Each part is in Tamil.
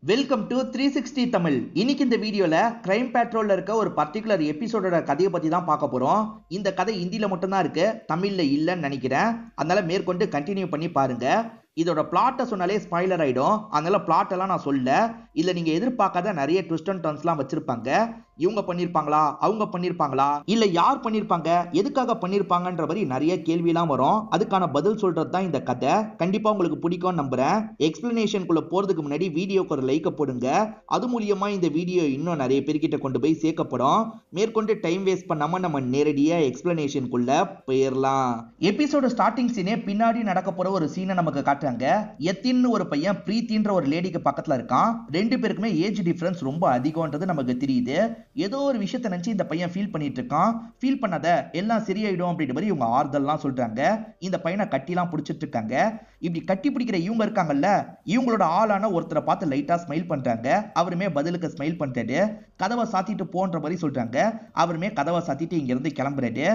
Welcome to 360 Tamil. இன்னைக்கு இந்த வீடியோல கிரைம் பேட்ரோல்ல இருக்க ஒரு பர்டிகுலர் எபிசோடோட கதையை பத்தி தான் பார்க்க போறோம். இந்த கதை ஹிந்தில மட்டும் தான் இருக்கு, தமிழ்ல இல்லன்னு நினைக்கிறேன். அதனால மேற்கொண்டு கண்டினியூ பண்ணி பாருங்க. இதோட பிளாட்டை சொன்னாலே ஸ்பாயிலர் ஆயிடும். அதனால பிளாட் எல்லாம் நான் சொல்ல. இல்ல நீங்க எதிர்பார்க்காத நிறைய ட்விஸ்ட் அண்ட் டர்ன்ஸ்லாம் வச்சிருப்பாங்க. இவங்க பண்ணிருப்பாங்களா, அவங்க பண்ணிருப்பாங்களா, இல்ல யார் பண்ணிருப்பாங்க, எதுக்காக பண்ணிருப்பாங்கன்ற மாதிரி நிறைய கேள்வி எல்லாம் வரும். அதுக்கான பதில் சொல்றது தான் இந்த கதை. கண்டிப்பா உங்களுக்கு பிடிக்கும் நம்புறேன். எக்ஸ்பிளனேஷனுக்குள்ள போறதுக்கு முன்னாடி வீடியோக்கு ஒரு லைக் போடுங்க. அது மூலியமா இந்த வீடியோ இன்னும் நிறைய பேர்கிட்ட கொண்டு போய் சேர்க்கப்படும். மேற்கொண்டு டைம் வேஸ்ட் பண்ணாம நம்ம நேரடியா எக்ஸ்பிளனேஷனுக்குள்ள போயிடலாம். எபிசோட ஸ்டார்டிங் சீனே பின்னாடி நடக்க போற ஒரு சீனை நமக்கு காட்டுறாங்க. எத்தின்னு ஒரு பையன் பிரீத்தின்ற ஒரு லேடிக்கு பக்கத்துல இருக்கான். ரெண்டு பேருக்குமே ஏஜ் டிஃபரன்ஸ் ரொம்ப அதிகம்ன்றது நமக்கு தெரியுது. ஏதோ ஒரு விஷயத்தை நினைச்சு இந்த பையன் ஃபீல் பண்ணிட்டு இருக்கான். ஃபீல் பண்ணாத, எல்லாம் சரியாயிடும் அப்படின்ற மாதிரி இவங்க ஆறுதல்லாம் சொல்றாங்க. இந்த பையனை கட்டிலாம் பிடிச்சிட்டு இருக்காங்க. இப்படி கட்டி பிடிக்கிற இவங்க இருக்காங்கல்ல, இவங்களோட ஆளான ஒருத்தரை பார்த்து லைட்டா ஸ்மைல் பண்றாங்க. அவருமே பதிலுக்கு ஸ்மைல் பண்றாரு. கதவை சாத்திட்டு போன்ற மாதிரி சொல்றாங்க. அவருமே கதவை சாத்திட்டு இங்க இருந்து கிளம்புறாரு.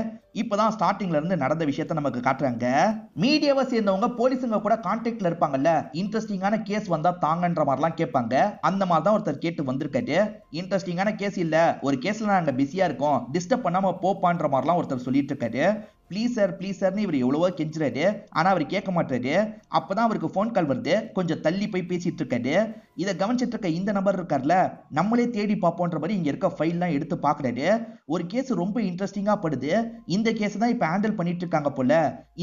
இப்பதான் ஸ்டார்டிங்ல இருந்து நடந்த விஷயத்தை நமக்கு காட்டுறாங்க. மீடியாவை சேர்ந்தவங்க போலீஸுங்க கூட கான்டாக்ட்ல இருப்பாங்கல்ல, இன்ட்ரெஸ்டிங்கான கேஸ் வந்தா தாங்கன்ற மாதிரிலாம் கேட்பாங்க. அந்த மாதிரி தான் ஒருத்தர் கேட்டு வந்திருக்காரு. இன்ட்ரெஸ்டிங்கான கேஸ் இல்ல, ஒரு கேஸ்ல நாங்க பிஸியா இருக்கோம், டிஸ்டர்ப் பண்ணாம போப்பான்ற மாதிரிலாம் ஒருத்தர் சொல்லிட்டு இருக்காரு. ப்ளீஸ் சார்னு இவர் எவ்வளவோ கெஞ்சுறாரு. ஆனா அவர் கேட்க மாட்டாரு. அப்பதான் அவருக்கு போன் கால் வருது. கொஞ்சம் தள்ளி போய் பேசிட்டு இருக்காரு. இதை கவனிச்சிட்டு இருக்க இந்த நபர் இருக்கார்ல, நம்மளே தேடி பார்ப்போன்ற மாதிரி இங்க இருக்க ஃபைல்லாம் எடுத்து பாக்குறாரு. ஒரு கேஸ் ரொம்ப இன்ட்ரெஸ்டிங்கா படுது. இந்த கேஸ் தான் இப்ப ஹேண்டில் பண்ணிட்டு இருக்காங்க போல.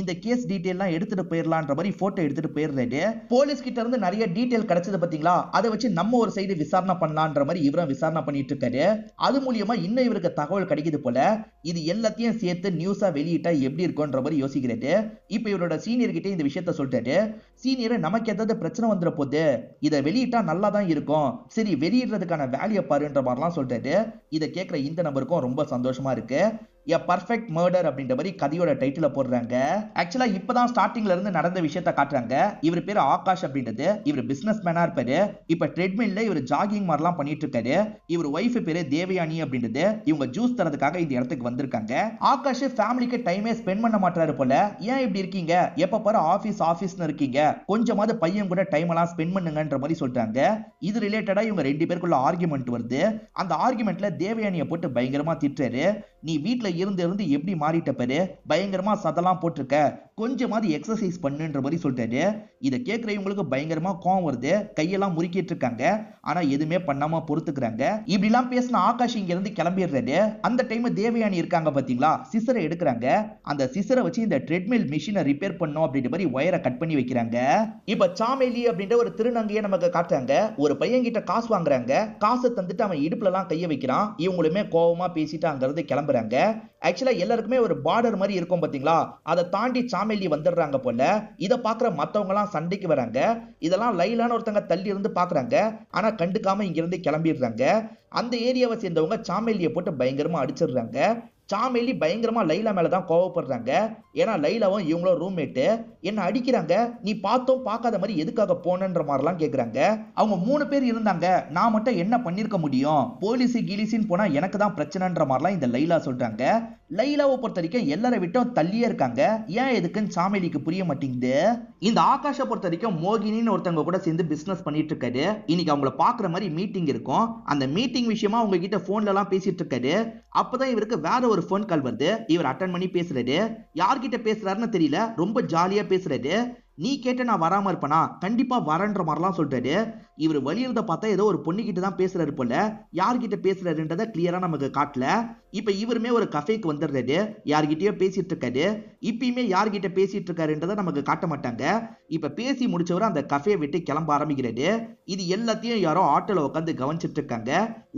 இந்த கேஸ் டீடைல்லாம் எடுத்துட்டு போயிடலான்ற மாதிரி போட்டோ எடுத்துட்டு போயிடுறாரு. போலீஸ் கிட்ட இருந்து நிறைய டீடைல் கிடைச்சது பாத்தீங்களா, அதை வச்சு நம்ம ஒரு சைடு விசாரணை பண்ணலான்ற மாதிரி இவரும் விசாரணை பண்ணிட்டு இருக்காரு. அது மூலியமா இன்னும் இவருக்கு தகவல் கிடைக்குது போல. இது எல்லாத்தையும் சேர்த்து நியூஸா வெளியிட்டா எப்படி இருக்கும்ன்ற மாதிரி யோசிக்கிறாரு. இப்ப இவரோட சீனியர் கிட்ட இந்த விஷயத்த சொல்லிட்டாரு. சீனியர், நமக்கு ஏதாவது பிரச்சனை வந்துற போது, இதை வெளியிட்டா நல்லா தான் இருக்கும், சரி வெளியிடுறதுக்கான வேலையை பாருன்ற மாதிரிலாம் சொல்லிட்டாரு. இதை கேட்கிற இந்த நபருக்கும் ரொம்ப சந்தோஷமா இருக்கு. எ பர்ஃபெக்ட் மர்டர் அப்படின்ற மாதிரி கதையோட டைட்டில போடுறாங்க. ஆக்சுவலா இப்பதான் ஸ்டார்டிங்ல இருந்து நடந்த விஷயத்த காட்டுறாங்க. இவர் பேரு ஆகாஷ் அப்படின்றது. இவர் பிசினஸ் மேனா இருப்பாரு. இப்ப ட்ரெட்மில்ல இவர் ஜாகிங் மாதிரிலாம் பண்ணிட்டு இருக்காரு. இவர் ஒய்ஃப் பேரு தேவயானி அப்படின்றது. இவங்க ஜூஸ் தரதுக்காக இந்த இடத்துக்கு வந்திருக்காங்க. ஆகாஷ் ஃபேமிலிக்கு டைமே ஸ்பெண்ட் பண்ண மாட்டாரு போல. ஏன் இப்படி இருக்கீங்க, எப்ப பாரு ஆபீஸ்னு இருக்கீங்க, கொஞ்சமாவது பையன் கூட டைம் எல்லாம் ஸ்பெண்ட் பண்ணுங்கன்ற மாதிரி சொல்றாங்க. இது ரிலேட்டடா இவங்க ரெண்டு பேருக்குள்ள ஆர்குமெண்ட் வருது. அந்த ஆர்குமெண்ட்ல தேவயானியை போட்டு பயங்கரமா திட்டுறாரு. நீ வீட்டுல இருந்து எப்படி மாறிட்ட பாரு, பயங்கரமா சதெல்லாம் போட்டிருக்க, கொஞ்சமாவது எக்ஸசைஸ் பண்ணுன்ற மாதிரி சொல்லிட்டாரு. இதை கேட்கிறவங்களுக்கு பயங்கரமா கோவம் வருது. கையெல்லாம் முறுக்கிட்டு இருக்காங்க. ஆனா எதுவுமே பண்ணாம பொறுத்துக்கிறாங்க. இப்படி எல்லாம் பேசின ஆகாஷ் இங்க இருந்து கிளம்பிடுறாரு. அந்த டைம் தேவயானி இருக்காங்க பாத்தீங்களா, சிசரை எடுக்கிறாங்க. அந்த சிசரை வச்சு இந்த ட்ரெட்மில் மிஷினை ரிப்பேர் பண்ணும் அப்படின்ற மாதிரி ஒயரை கட் பண்ணி வைக்கிறாங்க. இப்ப சாமேலி அப்படின்ற ஒரு திருநங்கையை நமக்கு காட்டுறாங்க. ஒரு பையன் கிட்ட காசு வாங்குறாங்க. காசை தந்துட்டு அவன் இடுப்புல எல்லாம் கைய வைக்கிறான். இவங்களுமே கோவமா பேசிட்டு அங்க இருந்து கிளம்புறாங்க. ஆக்சுவலா எல்லாருக்குமே ஒரு பார்டர் மாதிரி இருக்கும் பாத்தீங்களா, அதை தாண்டி சாமேலி வந்துடுறாங்க போல. இதை பாக்குற மத்தவங்க எல்லாம் சண்டைக்கு வராங்க. இதெல்லாம் லைலான ஒருத்தங்க தள்ளி இருந்து பாக்குறாங்க. ஆனா கண்டுக்காம இங்க இருந்து கிளம்பிடுறாங்க. அந்த ஏரியாவை சேர்ந்தவங்க சாமேலியை போட்டு பயங்கரமா அடிச்சிடுறாங்க. சாமேலி பயங்கரமா லைலா மேலதான் கோவப்படுறாங்க. ஏன்னா லைலாவும் இவங்களும் ரூம்மேட்டு. என்ன அடிக்கிறாங்க, நீ பார்த்தோம் பார்க்காத மாதிரி எதுக்காக போனன்ற மாதிரிலாம் கேக்குறாங்க. அவங்க 3 பேர் இருந்தாங்க, நான் மட்டும் என்ன பண்ணிருக்க முடியும், போலீஸ் கீலிசின்னு போனா எனக்கு தான் பிரச்சனைன்ற மாதிரிலாம் இந்த லைலா சொல்றாங்க. லைலாவை பொறுத்த வரைக்கும் எல்லாரை விட்டும் தள்ளியே இருக்காங்க. ஏன் எதுக்குன்னு சாமேலிக்கு புரிய மாட்டேங்குது. இந்த ஆகாஷை பொறுத்த வரைக்கும் மோகினின்னு ஒருத்தவங்க கூட சேர்ந்து பிசினஸ் பண்ணிட்டு இருக்காரு. இன்னைக்கு அவங்கள பாக்குற மாதிரி மீட்டிங் இருக்கும். அந்த மீட்டிங் விஷயமா அவங்க கிட்ட போன்ல எல்லாம் பேசிட்டு இருக்காரு. அப்பதான் இவருக்கு வேற ஒரு போன் கால் வருது. இவர் அட்டன் பண்ணி பேசுறாரு. யார்கிட்ட பேசுறாருன்னு தெரியல, ரொம்ப ஜாலியா பேசுறாரு. நீ கேட்ட நான் வராம இருப்பனா, கண்டிப்பா வரன்ற மாதிரிலாம் சொல்றாரு. இவர் வழியிறத பார்த்தா ஏதோ ஒரு பொண்ணுகிட்ட தான் பேசுறாரு போல. யார்கிட்ட பேசுறாருன்றத கிளியரா நமக்கு காட்டல. இப்ப இவருமே ஒரு கஃபேக்கு வந்துடுறாரு. யார்கிட்டயோ பேசிட்டு இருக்காரு. இப்பயுமே யார்கிட்ட பேசிட்டு இருக்காருன்றத நமக்கு காட்ட மாட்டாங்க. இப்ப பேசி முடிச்சவரை அந்த கஃபே விட்டு கிளம்ப ஆரம்பிக்கிறாரு. இது எல்லாத்தையும் யாரோ ஆட்டோல உட்காந்து கவனிச்சிட்டு இருக்காங்க.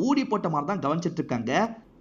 ஊடி போட்ட மாதிரி தான் கவனிச்சிட்டு இருக்காங்க.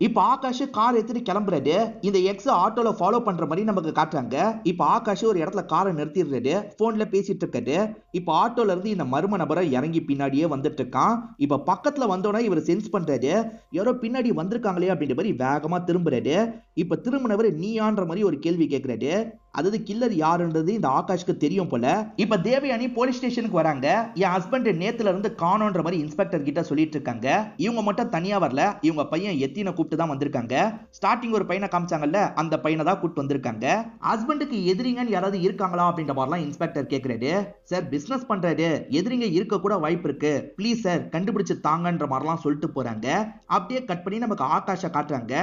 இப்ப ஆகாஷ் கார் எடுத்துட்டு கிளம்புறாரு. இந்த எக்ஸ் ஆட்டோல ஃபாலோ பண்ற மாதிரி நமக்கு காட்டுறாங்க. இப்ப ஆகாஷ் ஒரு இடத்துல காரை நிறுத்திடுறாரு. போன்ல பேசிட்டு இருக்காரு. இப்ப ஆட்டோல இருந்து இந்த மர்ம நபரை இறங்கி பின்னாடியே வந்துட்டு இருக்கான். இப்ப பக்கத்துல வந்தோட இவர் சென்ஸ் பண்றாரு, யாரோ பின்னாடி வந்திருக்காங்களே அப்படின்ற மாதிரி வேகமா திரும்புறாரு. இப்ப திரும்பினவர் நீயான்ற மாதிரி ஒரு கேள்வி கேட்கிறாரு. அதாவது கில்லர் யாருன்றது இந்த ஆகாஷ்க்கு தெரியும் போல. இப்ப தேவயானி போலீஸ் ஸ்டேஷனுக்கு வராங்க. என் ஹஸ்பண்ட் நேத்துல இருந்து காணோன்ற மாதிரி இன்ஸ்பெக்டர் கிட்ட சொல்லிட்டு இருக்காங்க. இவங்க மட்டும் தனியா வரல, இவங்க பையன் எத்தின கூப்பிட்டு தான் வந்திருக்காங்க. ஸ்டார்டிங் ஒரு பையனை காமிச்சாங்கல்ல, அந்த பையனை தான் கூப்பிட்டு வந்திருக்காங்க. ஹஸ்பண்டுக்கு எதிரிங்கன்னு யாராவது இருக்காங்களா அப்படின்ற மாதிரிலாம் இன்ஸ்பெக்டர் கேட்கிறாரு. சார் பிசினஸ் பண்றாரு, எதிரிங்க இருக்க கூட வாய்ப்பு இருக்கு, ப்ளீஸ் சார் கண்டுபிடிச்சு தாங்கன்ற மாதிரிலாம் சொல்லிட்டு போறாங்க. அப்படியே கட் பண்ணி நமக்கு ஆகாஷ காட்டுறாங்க.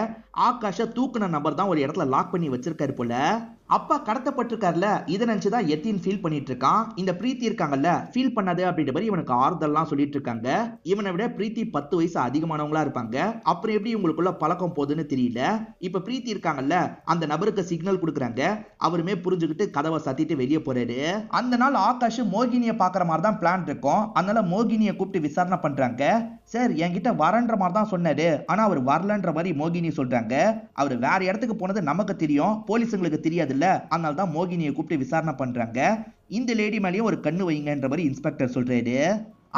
ஆகாஷ தூக்குன நபர் தான் ஒரு இடத்துல லாக் பண்ணி வச்சிருக்காரு போல. அப்பா கடத்தப்பட்டிருக்காருல, இதை நினைச்சுதான் எத்தின் ஃபீல் பண்ணிட்டு இருக்கான். இந்த பிரீத்தி இருக்காங்கல்ல, ஃபீல் பண்ணாது அப்படின்ற மாதிரி இவனுக்கு ஆறுதல்லாம் சொல்லிட்டு இருக்காங்க. இவனை விட பிரீத்தி 10 வயசு அதிகமானவங்களா இருப்பாங்க. அப்புறம் எப்படி இவங்களுக்குள்ள பழக்கம் போகுதுன்னு தெரியல. இப்ப பிரீத்தி இருக்காங்கல்ல, அந்த நபருக்கு சிக்னல் கொடுக்குறாங்க. அவருமே புரிஞ்சுக்கிட்டு கதவை சாத்திட்டு வெளியே போறாரு. அந்த நாள் ஆகாஷ் மோகினியை பாக்குற மாதிரி தான் பிளான் இருக்கும். அதனால மோகினியை கூப்பிட்டு விசாரணை பண்றாங்க. சார் என்கிட்ட வரன்ற மாதிரி தான் சொன்னாரு, ஆனா அவர் வரலன்ற மாதிரி மோகினி சொல்றாங்க. அவர் வேற இடத்துக்கு போனது நமக்கு தெரியும், போலீஸுங்களுக்கு தெரியாது இல்ல, அதனால தான் மோகினியை கூப்பிட்டு விசாரணை பண்றாங்க. இந்த லேடி மேலேயும் ஒரு கண்ணு வைங்கன்ற மாதிரி இன்ஸ்பெக்டர் சொல்றாரு.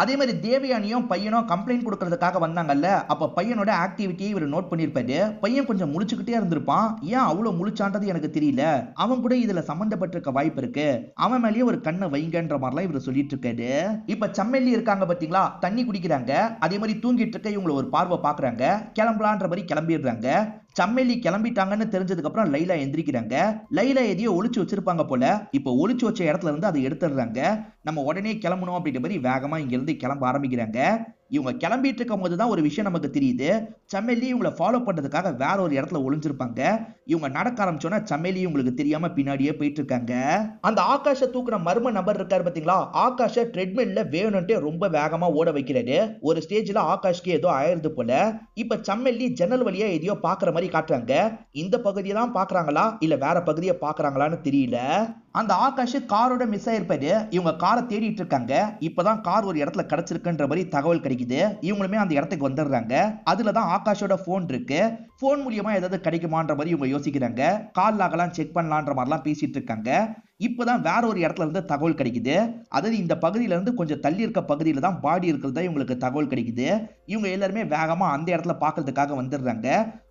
அதே மாதிரி தேவயானியும் பையனும் கம்ப்ளைண்ட் கொடுக்கறதுக்காக வந்தாங்கல்ல, அப்ப பையனோட ஆக்டிவிட்டியை இவர் நோட் பண்ணிருப்பாரு. பையன் கொஞ்சம் முழிச்சுக்கிட்டே இருந்திருப்பான். ஏன் அவ்வளவு முழிச்சான்றது எனக்கு தெரியல, அவன் கூட இதுல சம்பந்தப்பட்டிருக்க வாய்ப்பு இருக்கு, அவன் மேலேயே ஒரு கண்ணை வைங்கன்ற மாதிரிலாம் இவர் சொல்லிட்டு இருக்காரு. இப்ப சம்மெல்லி இருக்காங்க பாத்தீங்களா, தண்ணி குடிக்கிறாங்க. அதே மாதிரி தூங்கிட்டு இருக்க இவங்களை ஒரு பார்வை பாக்குறாங்க. கிளம்பலான்ற மாதிரி கிளம்பிடுறாங்க. சம்மெல்லி கிளம்பிட்டாங்கன்னு தெரிஞ்சதுக்கு அப்புறம் லைலா எந்திரிக்கிறாங்க. லைலா எதையோ ஒளிச்சு வச்சிருப்பாங்க போல. இப்ப ஒளிச்சு வச்ச இடத்துல இருந்து அதை எடுத்துடுறாங்க. நம்ம உடனே கிளம்பணும் அப்படின்ற மாதிரி வேகமா இங்க இருந்து கிளம்ப ஆரம்பிக்கிறாங்க. இவங்க கிளம்பிட்டு இருக்கும் போதுதான் ஒரு விஷயம் நமக்கு தெரியுது. சம்மெல்லி இவங்களை ஃபாலோ பண்றதுக்காக வேற ஒரு இடத்துல ஒளிஞ்சிருப்பாங்க. இவங்க நடக்க ஆரம்பிச்சோன்னா சம்மெல்லி உங்களுக்கு தெரியாம பின்னாடியே போயிட்டு இருக்காங்க. அந்த ஆகாஷ தூக்குன மர்ம நபர் இருக்காரு பாத்தீங்களா, ஆகாஷ ட்ரெட்மில்ல வேணும்ட்டே ரொம்ப வேகமா ஓட வைக்கிறாரு. ஒரு ஸ்டேஜ்ல ஆகாஷ்க்கு ஏதோ ஆயிருது போல. இப்ப சம்மெல்லி ஜன்னல் வழியா எதையோ பாக்குற மாதிரி காட்டுறாங்க. இந்த பகுதியை தான் பாக்குறாங்களா இல்ல வேற பகுதியை பாக்குறாங்களான்னு தெரியல. அந்த ஆகாஷ் காரோட மிஸ் ஆயிருப்பாரு. இவங்க காரை தேடிட்டு இருக்காங்க. இப்பதான் கார் ஒரு இடத்துல கிடைச்சிருக்குன்ற மாதிரி தகவல் கிடைக்குது. இவங்களுமே அந்த இடத்துக்கு வந்துடுறாங்க. அதுலதான் ஆகாஷோட போன் இருக்கு. போன் மூலியமா ஏதாவது கிடைக்குமான்ற மாதிரி இவங்க யோசிக்கிறாங்க. கால் லாகலாம் செக் பண்ணலான்ற மாதிரிலாம் பேசிட்டு இருக்காங்க. இப்பதான் வேற ஒரு இடத்துல இருந்து தகவல் கிடைக்குது. அதாவது இந்த பகுதியில இருந்து கொஞ்சம் தள்ளி இருக்க பகுதியில தான் பாடி இருக்கிறதா இவங்களுக்கு தகவல் கிடைக்குது. இவங்க எல்லாருமே வேகமா அந்த இடத்துல பாக்குறதுக்காக வந்துடுறாங்க.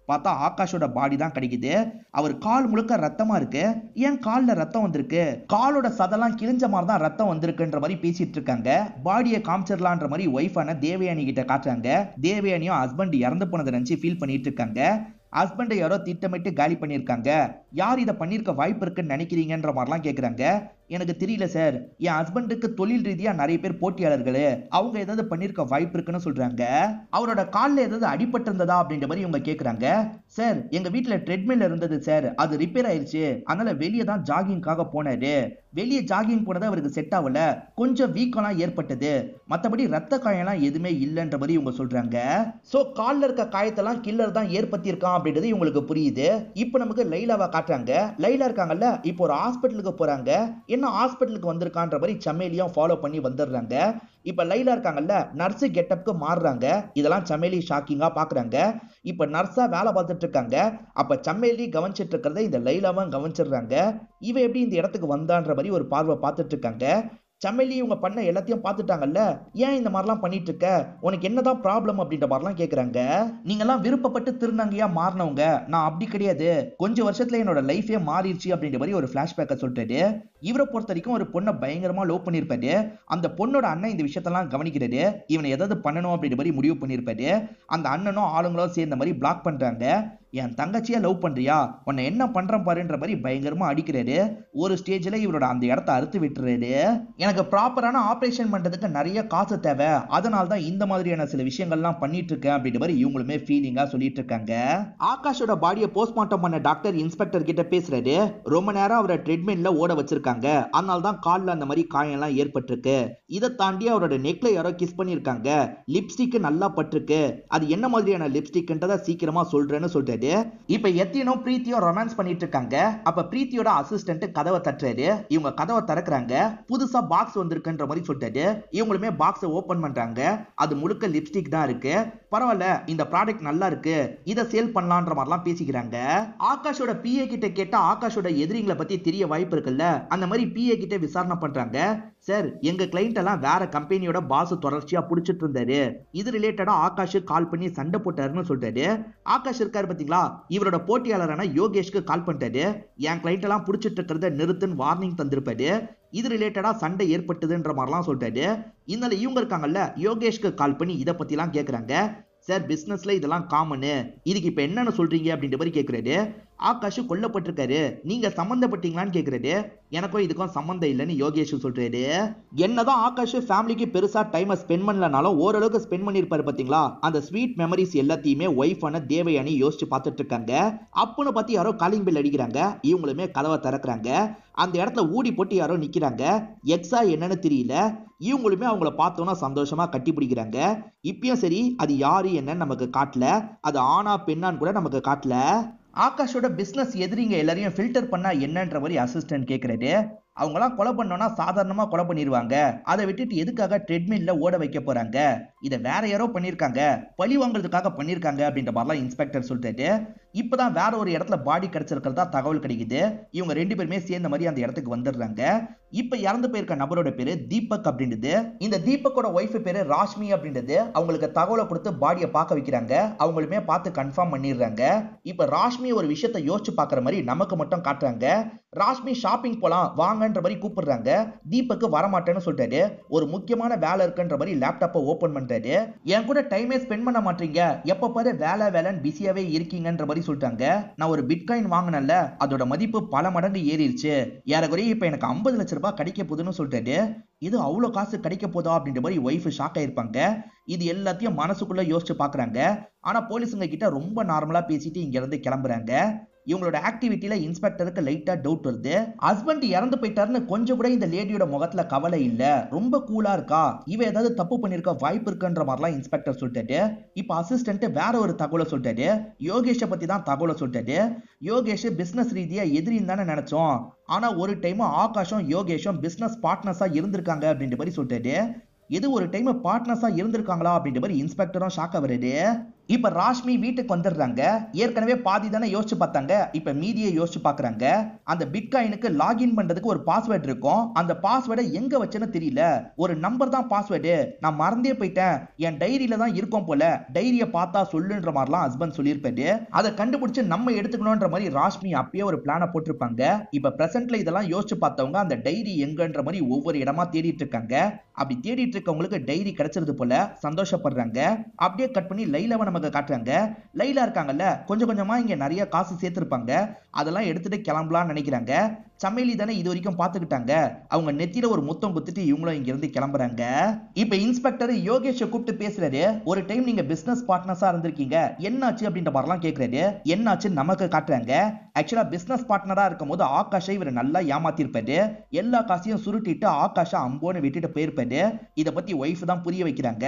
பார்த்தா ஆகாஷோட பாடி தான் கிடைக்குது. அவர் கால் முழுக்க ரத்தமா இருக்கு. ஏன் கால்ல ரத்தம் வந்திருக்கு, காலோட சதெல்லாம் கிழிஞ்ச மாதிரி தான் ரத்தம் வந்திருக்குன்ற மாதிரி பேசிட்டு இருக்காங்க. பாடியை காமிச்சிடலான்ற மாதிரி ஒய்ஃபான தேவயானி கிட்ட காட்டுறாங்க. தேவயானியும் ஹஸ்பண்ட் இறந்து போனதை நினைச்சு ஃபீல் பண்ணிட்டு இருக்காங்க. ஹஸ்பண்டை யாரோ திட்டமிட்டு காலி பண்ணியிருக்காங்க. யார் இதை பண்ணியிருக்க வாய்ப்பு இருக்குன்னு நினைக்கிறீங்கன்ற மாதிரிலாம் கேட்குறாங்க. எனக்கு தெரியல சார், என் ஹஸ்பண்டுக்கு தொழில் ரீதியா நிறைய பேர் போட்டியாளர்கள், அவங்க ஏதாவது பண்ணிருக்க வாய்ப்பு இருக்குன்னு சொல்றாங்க. அவரோட காலில் ஏதாவது அடிபட்டு இருந்ததா அப்படின்ற மாதிரி இவங்க கேட்குறாங்க. சார் எங்க வீட்டில் ட்ரெட்மில் இருந்தது சார், அது ரிப்பேர் ஆயிடுச்சு, அதனால வெளியே தான் ஜாகிங்காக போனாரு. வெளியே ஜாகிங் போனது அவருக்கு செட் ஆகல, கொஞ்சம் வீக்கம்லாம் ஏற்பட்டது, மற்றபடி ரத்த காயம்லாம் எதுவுமே இல்லைன்ற மாதிரி இவங்க சொல்றாங்க. ஸோ காலில் இருக்க காயத்தெல்லாம் கில்லர் தான் ஏற்படுத்தி இருக்கான் அப்படின்றது இவங்களுக்கு புரியுது. இப்போ நமக்கு லைலாவை காட்டுறாங்க. லைலா இருக்காங்கல்ல, இப்போ ஒரு ஹாஸ்பிட்டலுக்கு போறாங்க. என்ன ஹாஸ்பிட்டலுக்கு வந்திருக்கான்ற மாதிரி சமேலியும் ஃபாலோ பண்ணி வந்துடுறாங்க. இப்ப லைலா இருக்காங்கல்ல, நர்ஸ் கெட்டப்க்கு மாறுறாங்க. இதெல்லாம் சமேலி ஷாக்கிங்கா பாக்குறாங்க. இப்ப நர்ஸா வேலை பார்த்துட்டு இருக்காங்க. அப்ப சமேலி கவனிச்சிட்டு இருக்கிறத இந்த லைலாவும் கவனிச்சிடுறாங்க. இவ எப்படி இந்த இடத்துக்கு வந்தான்ற மாதிரி ஒரு பார்வை பார்த்துட்டு இருக்காங்க. சமேலி இவங்க பண்ண எல்லாத்தையும் பார்த்துட்டாங்கல்ல, ஏன் இந்த மாதிரிலாம் பண்ணிட்டு இருக்க, உனக்கு என்னதான் ப்ராப்ளம் அப்படின்ற மாதிரிலாம் கேட்குறாங்க. நீங்கெல்லாம் விருப்பப்பட்டு திருநங்கையா மாறினவங்க, நான் அப்படி கிடையாது, கொஞ்சம் வருஷத்துல என்னோட லைஃபே மாறிடுச்சு அப்படின்ற மாதிரி ஒரு ஃபிளாஷ்பேக்கை சொல்லிட்டாரு. இவரை பொறுத்த வரைக்கும் ஒரு பொண்ணை பயங்கரமா லவ் பண்ணியிருப்பாரு. அந்த பொண்ணோட அண்ணன் இந்த விஷயத்தெல்லாம் கவனிக்கிறாரு. இவனை ஏதாவது பண்ணணும் அப்படின்ற மாதிரி முடிவு பண்ணியிருப்பாரு. அந்த அண்ணனும் ஆளுங்களும் சேர்ந்த மாதிரி பிளாக் பண்றாங்க. என் தங்கச்சியா லவ் பண்றியா, உன்னை என்ன பண்றேன் பாருன்ற மாதிரி பயங்கரமா அடிக்கிறாரு. ஒரு ஸ்டேஜ்ல இவரோட அந்த இடத்த அறுத்து விட்டுறாரு. எனக்கு ப்ராப்பரான ஆபரேஷன் பண்றதுக்கு நிறைய காசு தேவை, அதனால தான் இந்த மாதிரியான சில விஷயங்கள்லாம் பண்ணிட்டு இருக்கேன் அப்படின்ற மாதிரி இவங்களுமே ஃபீலிங்கா சொல்லிட்டு இருக்காங்க. ஆகாஷோட பாடியை போஸ்ட்மார்ட்டம் பண்ண டாக்டர் இன்ஸ்பெக்டர் கிட்ட பேசுறாரு. ரொம்ப நேரம் அவரை ட்ரெட்மில்ல ஓட வச்சிருக்காங்க, அதனால தான் கால்ல அந்த மாதிரி காயம்லாம் ஏற்பட்டிருக்கு. இதை தாண்டி அவரோட நெக்ல யாரோ கிஸ் பண்ணிருக்காங்க, லிப்ஸ்டிக் நல்லா பட்டிருக்கு, அது என்ன மாதிரியான லிப்ஸ்டிக்ன்றதை சீக்கிரமா சொல்றேன்னு சொல்றாரு. இப்ப எத்தினும் பிரீத்தியும் ரொமான்ஸ் பண்ணிட்டு இருக்காங்க. அப்ப பிரீத்தியோட அசிஸ்டன்ட் கதவை தட்டுறாரு. இவங்க கதவை திறக்கிறாங்க. புதுசா பாக்ஸ் வந்திருக்குன்ற மாதிரி சொல்லிட்டாரு. இவங்களுமே பாக்ஸை ஓபன் பண்றாங்க. அது முழுக்க லிப்ஸ்டிக் தான் இருக்கு. பரவாயில்ல இந்த ப்ராடக்ட் நல்லா இருக்கு, இதை சேல் பண்ணலான்ற மாதிரிலாம் பேசிக்கிறாங்க. ஆகாஷோட பிஏ கிட்ட கேட்டா ஆகாஷோட எதிரிங்களை பத்தி தெரிய வாய்ப்பு இருக்குல்ல, அந்த மாதிரி பிஏ கிட்ட விசாரணை பண்றாங்க. சார், எங்க கிளைண்ட் எல்லாம் வேற கம்பெனியோட பாஸ் தொடர்ச்சியா புடிச்சிட்டு இருந்தாரு, இது ரிலேட்டடா ஆகாஷ் கால் பண்ணி சண்டை போட்டாருன்னு சொல்றாரு. ஆகாஷ் இருக்காரு பாத்தீங்களா, இவரோட போட்டியாளரான யோகேஷ்க்கு கால் பண்ணிட்டாரு. என் கிளைண்ட் எல்லாம் புடிச்சிட்டு இருக்கிறத நிறுத்துன்னு வார்னிங் தந்திருப்பாரு, இது ரிலேட்டடா சண்டை ஏற்பட்டதுன்ற மாதிரிலாம் சொல்றாரு. இதனால இவங்க இருக்காங்கல்ல, யோகேஷ்க்கு கால் பண்ணி இதை பத்தி எல்லாம் கேக்குறாங்க. சார், பிசினஸ்ல இதெல்லாம் காமனு, இதுக்கு இப்ப என்னன்னு சொல்றீங்க அப்படின்ற மாதிரி கேக்குறாரு. ஆகாஷ் கொல்லப்பட்டிருக்காரு, நீங்க சம்பந்தப்பட்டீங்களான்னு கேக்குறாரு. எனக்கும் இதுக்கும் சம்பந்தம் இல்லைன்னு யோகேஷ் சொல்றாரு. என்னதான் ஆகாஷ் ஃபேமிலிக்கு பெருசா டைம் ஸ்பெண்ட் பண்ணலனாலும் ஓரளவுக்கு ஸ்பெண்ட் பண்ணிருப்பாரு பாத்தீங்களா, அந்த ஸ்வீட் மெமரிஸ் எல்லாத்தையுமே ஒய்ஃபான தேவயானி யோசிச்சு பார்த்துட்டு இருக்காங்க. அப்பன்னு பார்த்து யாரோ காலிங் பெல் அடிக்கிறாங்க. இவங்களுமே கதவை திறக்கிறாங்க. அந்த இடத்துல ஊடி போட்டு யாரோ நிக்கிறாங்க. எக்ஸா என்னன்னு தெரியல. இவங்களுமே அவங்கள பார்த்தோன்னா சந்தோஷமா கட்டி பிடிக்கிறாங்க. இப்பயும் சரி, அது யாரு என்னன்னு நமக்கு காட்டல, அது ஆனா பெண்ணான்னு கூட நமக்கு காட்டல. ஆகாஷோட பிசினஸ் எதிரிங்க எல்லாரையும் ஃபில்டர் பண்ணா என்னன்ற மாதிரி அசிஸ்டன்ட் கேட்கறாரு. அவங்களாம் கொலை பண்ணோம்னா சாதாரணமா கொலை பண்ணிடுவாங்க, அதை விட்டுட்டு எதுக்காக ட்ரெட்மில்ல ஓட வைக்க போறாங்க, இதை வேற யாரோ பண்ணிருக்காங்க, பழி வாங்குறதுக்காக பண்ணிருக்காங்க அப்படின்ற மாதிரிலாம் இன்ஸ்பெக்டர் சொல்லிட்டு இப்பதான் வேற ஒரு இடத்துல பாடி கிடைச்சிருக்கிறதா தகவல் கிடைக்குது. இவங்க ரெண்டு பேருமே சேர்ந்த மாதிரி அந்த இடத்துக்கு வந்துடுறாங்க. இப்ப இறந்து போயிருக்க நபரோட பேரு தீபக் அப்படின்றது. இந்த தீபக்கோட ஒய்ஃப் பேரு ராஷ்மி அப்படின்றது. அவங்களுக்கு தகவலை கொடுத்து பாடியை பார்க்க வைக்கிறாங்க. அவங்களுமே பார்த்து கன்ஃபார்ம் பண்ணிடுறாங்க. இப்ப ராஷ்மி ஒரு விஷயத்தை யோசிச்சு பாக்குற மாதிரி நமக்கு மட்டும் காட்டுறாங்க. ராஷ்மி ஷாப்பிங் போலாம் வாங்கன்ற மாதிரி கூப்பிடுறாங்க. தீபக் வரமாட்டேன்னு சொல்றாரு. ஒரு முக்கியமான வேலை இருக்குன்ற மாதிரி லேப்டாப்பை ஓபன் பண்றாரு. என் கூட டைமே ஸ்பெண்ட் பண்ண மாட்டீங்க, எப்ப பாரு வேலை வேலைன்னு பிஸியாவே இருக்கீங்கன்ற மாதிரி சொல்லிட்டாங்க. நான் ஒரு பிட்காயின் வாங்கினேன்ல, அதோட மதிப்பு பல மடங்கு ஏறிடுச்சு, ஏறக்குறைய இப்ப எனக்கு 50 லட்சம் ரூபாய் கிடைக்க போகுதுன்னு சொல்லிட்டாரு. இது அவ்வளவு காசு கிடைக்க போதா அப்படின்ற மாதிரி ஒய்ஃப் ஷாக் ஆயிருப்பாங்க. இது எல்லாத்தையும் மனசுக்குள்ள யோசிச்சு பாக்குறாங்க. ஆனா போலீஸுங்க கிட்ட ரொம்ப நார்மலா பேசிட்டு இங்க இருந்து கிளம்புறாங்க. இவங்களோட ஆக்டிவிட்டியில இன்ஸ்பெக்டருக்கு லைட்டா டவுட் வருது. ஹஸ்பண்ட் இறந்து போயிட்டாருன்னு கொஞ்சம் கூட இந்த லேடியோட முகத்துல கவலை இல்ல, ரொம்ப கூலா இருக்கா, இவ ஏதாவது தப்பு பண்ணிருக்க வாய்ப்பு இருக்குன்ற மாதிரிலாம் இன்ஸ்பெக்டர் சொல்லிட்டாரு. இப்ப அசிஸ்டன்ட் வேற ஒரு தகவலை சொல்லிட்டாரு. யோகேஷ பத்தி தான் தகவலை சொல்லிட்டாரு. யோகேஷ் பிசினஸ் ரீதியா எதிரின்னு தானே நினைச்சோம், ஆனா ஒரு டைம் ஆகாஷும் யோகேஷும் பிசினஸ் பார்ட்னர்ஸா இருந்திருக்காங்க அப்படின்ற மாதிரி சொல்லிட்டாரு. இது ஒரு டைம் பார்ட்னர்ஸா இருந்திருக்காங்களா அப்படின்ற மாதிரி இன்ஸ்பெக்டரும் ஷாக் ஆகுறாரு. இப்ப ராஷ்மி வீட்டுக்கு வந்துடுறாங்க. ஏற்கனவே பாதி தானே யோசிச்சு பார்த்தாங்க, இப்ப மீதியை யோசிச்சு பாக்குறாங்க. அந்த பிட்காயினுக்கு லாகின் பண்றதுக்கு ஒரு பாஸ்வேர்டு இருக்கும். அந்த பாஸ்வேர்டை எங்க வச்சேன்னு தெரியல, ஒரு நம்பர் தான் பாஸ்வேர்டு, நான் மறந்தே போயிட்டேன், என் டைரியில தான் இருக்கும் போல, டைரியை பார்த்தா சொல்லுன்ற மாதிரிலாம் ஹஸ்பண்ட் சொல்லியிருப்பாரு. அதை கண்டுபிடிச்சு நம்ம எடுத்துக்கணும்ன்ற மாதிரி ராஷ்மி அப்பயே ஒரு பிளானை போட்டிருப்பாங்க. இப்ப பிரசன்ட்ல இதெல்லாம் யோசிச்சு பார்த்தவங்க அந்த டைரி எங்கன்ற மாதிரி ஒவ்வொரு இடமா தேடிட்டு இருக்காங்க. அப்படி தேடிட்டு இருக்கவங்களுக்கு டைரி கிடைச்சிருது போல சந்தோஷப்படுறாங்க. அப்படியே கட் பண்ணி லைலாவை நமக்கு காட்டுறாங்க. லைலா இருக்காங்கல்ல, கொஞ்சம் கொஞ்சமா இங்க நிறைய காசு சேர்த்திருப்பாங்க, அதெல்லாம் எடுத்துட்டு கிளம்பலாம்னு நினைக்கிறாங்க. சமையலி தானே இது வரைக்கும் பாத்துக்கிட்டாங்க. அவங்க நெத்தியில ஒரு முத்தம் குத்துட்டு இவங்களும் இங்க இருந்து கிளம்புறாங்க. இப்ப இன்ஸ்பெக்டர் யோகேஷ கூப்பிட்டு பேசுறாரு. ஒரு டைம் நீங்க பிசினஸ் பார்ட்னர்ஸா இருந்திருக்கீங்க, என்னாச்சு அப்படின்ற மாதிரிலாம் கேட்கறாரு. என்னாச்சு நமக்கு காட்டுறாங்க. ஆக்சுவலா பிசினஸ் பார்ட்னரா இருக்கும் போது ஆகாஷை இவர் நல்லா ஏமாத்திருப்பாரு. எல்லா காசையும் சுருட்டிட்டு ஆகாஷ அம்போன்னு விட்டுட்டு போயிருப்பாரு. இத பத்தி ஒய்ஃப் தான் புரிய வைக்கிறாங்க.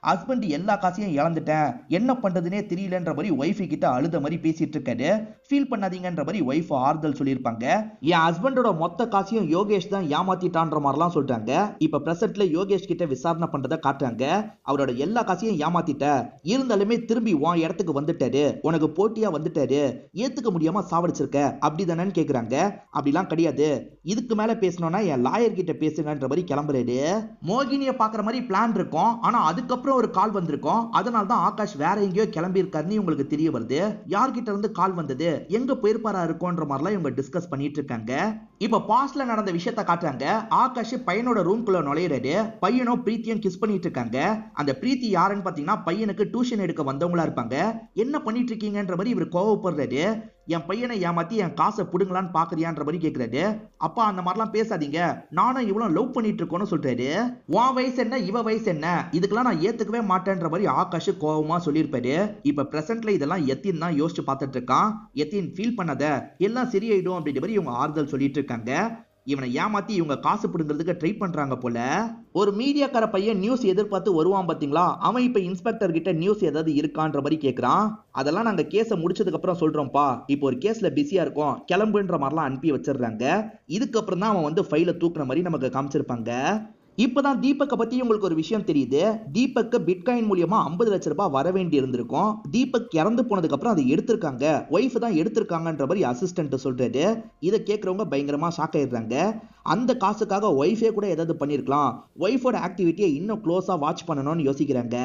ஹஸ்பண்ட் எல்லா காசையும் இழந்துட்டேன், என்ன பண்றதுனே தெரியலன்ற மாதிரி ஒய்ஃப் கிட்ட அழுத மாதிரி பேசிட்டு இருக்காரு. ஃபீல் பண்ணாதீங்கன்ற மாதிரி ஒய்ஃப் ஆறுதல் சொல்லியிருப்பாங்க. என் ஹஸ்பண்டோட மொத்த காசையும் யோகேஷ் தான் ஏமாத்திட்டான்ற மாதிரிலாம் சொல்றாங்க. இப்ப பிரசன்ட்ல யோகேஷ் கிட்ட விசாரணை பண்றதை காட்டுறாங்க. அவரோட எல்லா காசையும் ஏமாத்திட்ட, இருந்தாலுமே திரும்பி உன் இடத்துக்கு வந்துட்டாரு, உனக்கு போட்டியா வந்துட்டாரு, ஏத்துக்க முடியாம சாவடிச்சிருக்க அப்படிதானு கேக்குறாங்க. அப்படிலாம் கிடையாது, இதுக்கு மேல பேசணும்னா என் லாயர் கிட்ட பேசுங்கன்ற மாதிரி கிளம்புறாரு. மோகினியை பாக்குற மாதிரி பிளான் இருக்கும், ஆனா அதுக்கப்புறம் ஒரு கால் வந்திருக்கும். அதனால தான் ஆகாஷ் வேற எங்கேயோ கிளம்பி இருக்காருன்னு உங்களுக்கு தெரிய வருது. யார்கிட்ட இருந்து கால் வந்தது, எங்க போயிருப்பாரா இருக்கும்ன்ற மாதிரிலாம் இவங்க டிஸ்கஸ் பண்ணிட்டு இருக்காங்க. இப்ப பாஸ்ட்ல நடந்த விஷயத்தை காட்டுறாங்க. ஆகாஷ் பையனோட ரூம்குள்ள நுழையிறாரு. பையனும் பிரீத்தியும் கிஸ் பண்ணிட்டு இருக்காங்க. அந்த பிரீத்தி யாருன்னு பாத்தீங்கன்னா பையனுக்கு டியூஷன் எடுக்க வந்தவங்களா இருப்பாங்க. என்ன பண்ணிட்டு இருக்கீங்கன்ற மாதிரி இவர் கோவப்படுறாரு. என் பையனை ஏமாத்தி என் காசை புடுங்கலான்னு பாக்குறியான்ற மாதிரி கேக்குறாரு. அப்பா அந்த மாதிரிலாம் பேசாதீங்க, நானும் இவ்வளவு லவ் பண்ணிட்டு இருக்கோன்னு சொல்றாரு. உன் வயசு என்ன இவ வயசு என்ன, இதுக்கெல்லாம் நான் ஏத்துக்கவே மாட்டேன்ற மாதிரி ஆகாஷ் கோவமா சொல்லியிருப்பாரு. இப்ப பிரசன்ட்ல இதெல்லாம் எத்தின் தான் யோசிச்சு பார்த்துட்டு இருக்கான். எத்தின் ஃபீல் பண்ணாத, எல்லாம் சரியாயிடும் அப்படின்ற மாதிரி இவங்க ஆறுதல் சொல்லிட்டு இருக்காங்க. இவனை ஏமாத்தி இவங்க காசு பிடுங்கிறதுக்கு ட்ரை பண்றாங்க போல. ஒரு மீடியாக்கார பையன் நியூஸ் எதிர்பார்த்து வருவான் பாத்தீங்களா, அவன் இப்ப இன்ஸ்பெக்டர் கிட்ட நியூஸ் ஏதாவது இருக்கான்ற மாதிரி கேக்குறான். அதெல்லாம் நாங்க கேஸை முடிச்சதுக்கு அப்புறம் சொல்றோம்ப்பா, இப்போ ஒரு கேஸ்ல பிஸியா இருக்கும், கிளம்புன்ற மாதிரிலாம் அனுப்பி வச்சிடுறாங்க. இதுக்கப்புறம் தான் அவன் வந்து ஃபைலை தூக்குற மாதிரி நமக்கு காமிச்சிருப்பாங்க. இப்பதான் தீபக்கை பத்தி உங்களுக்கு ஒரு விஷயம் தெரியுது. தீபக்கு பிட்காயின் மூலியமா 50 லட்சம் ரூபாய் வர வேண்டி இருந்திருக்கும். தீபக் இறந்து போனதுக்கு அப்புறம் அதை எடுத்திருக்காங்க, ஒய்ஃப் தான் எடுத்திருக்காங்கன்ற மாதிரி அசிஸ்டன்ட் சொல்றாரு. இதை கேட்கறவங்க பயங்கரமா ஷாக் ஆயிடுறாங்க. அந்த காசுக்காக ஒய்ஃபே கூட ஏதாவது பண்ணிருக்கலாம், ஒய்ஃபோட ஆக்டிவிட்டியை இன்னும் க்ளோஸா வாட்ச் பண்ணணும்னு யோசிக்கிறாங்க.